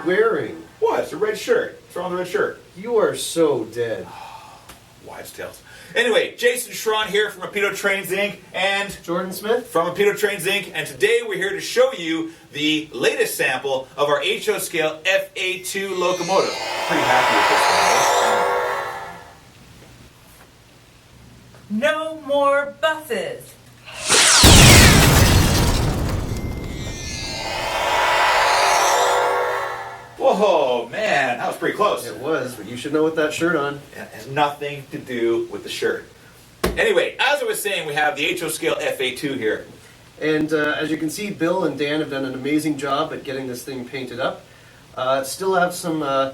wearing? What? It's a red shirt. What's wrong with the red shirt? You are so dead. Wives' tales. Anyway, Jason Schron here from Rapido Trains Inc. and Jordan Smith from Rapido Trains Inc. And today we're here to show you the latest sample of our HO scale FA2 locomotive. Pretty happy with this one, right? No more buses. Whoa, man, that was pretty close. It was, but you should know with that shirt on. It has nothing to do with the shirt. Anyway, as I was saying, we have the HO scale FA2 here. And as you can see, Bill and Dan have done an amazing job at getting this thing painted up. Still have some...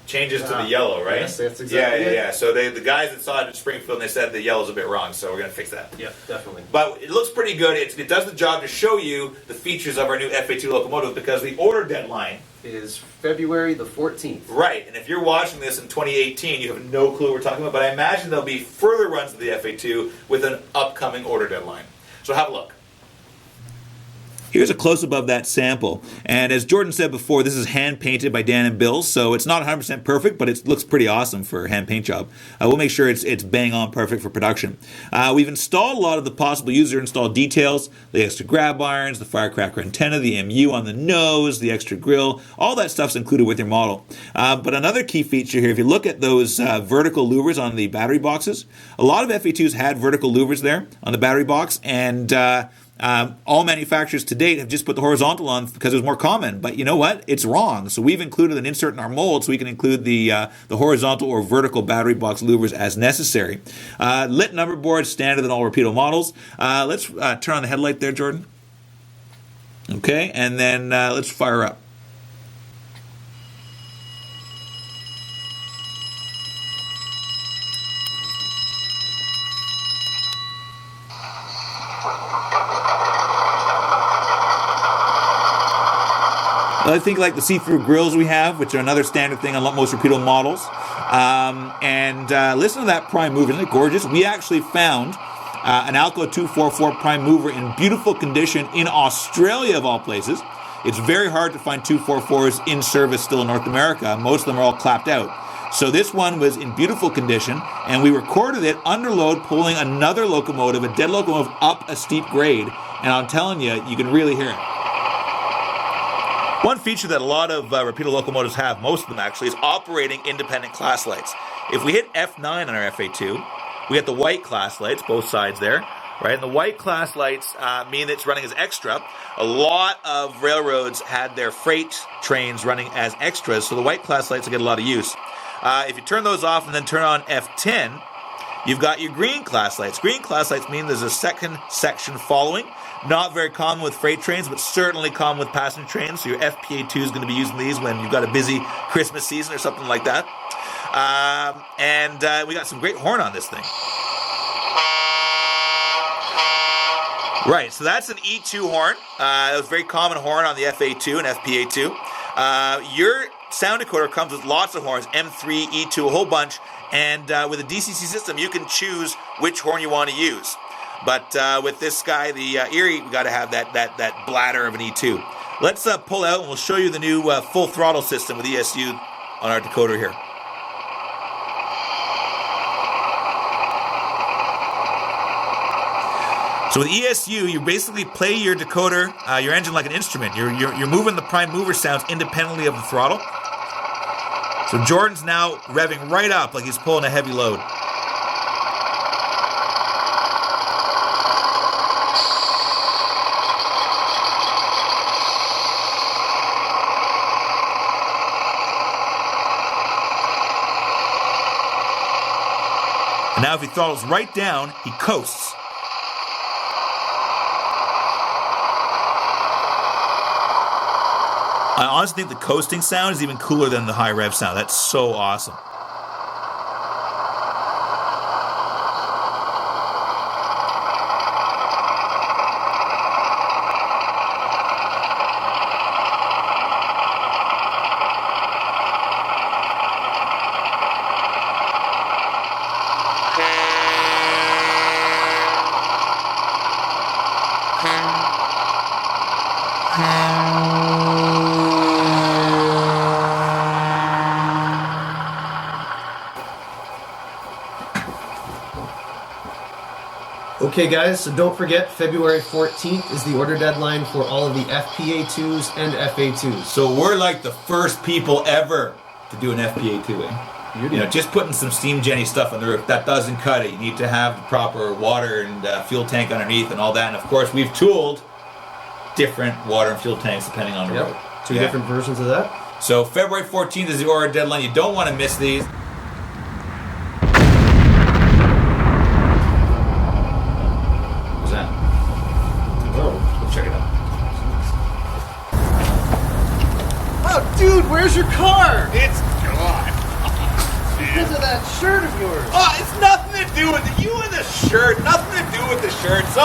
Changes to the yellow, right? Yes, that's exactly it. Yeah. So the guys that saw it in Springfield, they said the yellow's a bit wrong, so we're going to fix that. Yeah, definitely. But it looks pretty good. It does the job to show you the features of our new FA2 locomotive because the order deadline is February the 14th. Right, and if you're watching this in 2018, you have no clue what we're talking about, but I imagine there'll be further runs of the FA2 with an upcoming order deadline. So have a look. Here's a close-up of that sample. And as Jordan said before, this is hand-painted by Dan and Bill, so it's not 100% perfect, but it looks pretty awesome for a hand paint job. We'll make sure it's bang-on perfect for production. We've installed a lot of the possible user-installed details, the extra grab irons, the firecracker antenna, the MU on the nose, the extra grill, all that stuff's included with your model. But another key feature here, if you look at those vertical louvers on the battery boxes, a lot of FA2s had vertical louvers there on the battery box, and all manufacturers to date have just put the horizontal on because it was more common, but you know what? It's wrong. So we've included an insert in our mold so we can include the horizontal or vertical battery box louvers as necessary. Lit number board, standard in all Rapido models. Let's turn on the headlight there, Jordan. Okay, and then let's fire up. I think like the see-through grills we have, which are another standard thing on most Rapido models. Listen to that prime mover. Isn't it gorgeous? We actually found an Alco 244 prime mover in beautiful condition in Australia, of all places. It's very hard to find 244s in service still in North America. Most of them are all clapped out. So this one was in beautiful condition, and we recorded it under load pulling another locomotive, a dead locomotive, up a steep grade. And I'm telling you, you can really hear it. One feature that a lot of Rapido locomotives have, most of them actually, is operating independent class lights. If we hit F9 on our FA2, we get the white class lights, both sides there, right? And the white class lights mean that it's running as extra. A lot of railroads had their freight trains running as extras, so the white class lights will get a lot of use. If you turn those off and then turn on F10, you've got your green class lights. Green class lights mean there's a second section following. Not very common with freight trains, but certainly common with passenger trains. So your FA2 is going to be using these when you've got a busy Christmas season or something like that. We got some great horn on this thing. Right, so that's an E2 horn. That was a very common horn on the FA2 and FPA2. Your sound decoder comes with lots of horns, M3, E2, a whole bunch. And with a DCC system, you can choose which horn you want to use. But with this guy, the Erie, we got to have that bladder of an E2. Let's pull out and we'll show you the new full throttle system with ESU on our decoder here. So with ESU, you basically play your decoder, your engine like an instrument. You're moving the prime mover sounds independently of the throttle. So Jordan's now revving right up like he's pulling a heavy load. And now if he throttles right down, he coasts. I honestly think the coasting sound is even cooler than the high rev sound. That's so awesome. Okay guys, so don't forget February 14th is the order deadline for all of the FPA2s and FA2s. So we're like the first people ever to do an FPA2. You know, just putting some steam genny stuff on the roof, that doesn't cut it. You need to have the proper water and fuel tank underneath and all that. And of course, we've tooled different water and fuel tanks depending on the road. Two different versions of that. So February 14th is the order deadline. You don't want to miss these. What's that? Oh. Let's check it out. Oh, dude, where's your car? It's gone. Because of that shirt of yours. Oh, it's nothing to do with you and the shirt. Nothing to do with the shirt. So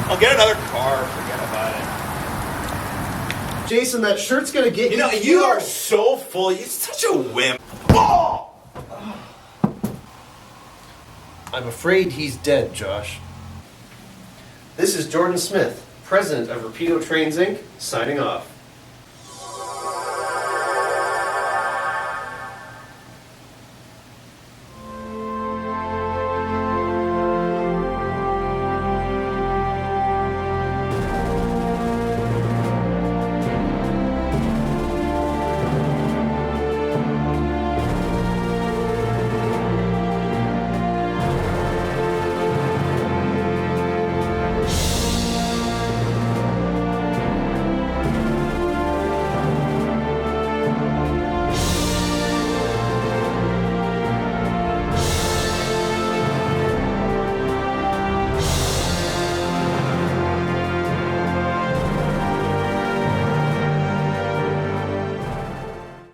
I'll get another car. Forget about it. Jason, that shirt's gonna get You know, you killed. are so full. You're such a wimp. Oh! I'm afraid he's dead, Josh. This is Jordan Smith, president of Rapido Trains Inc., signing off.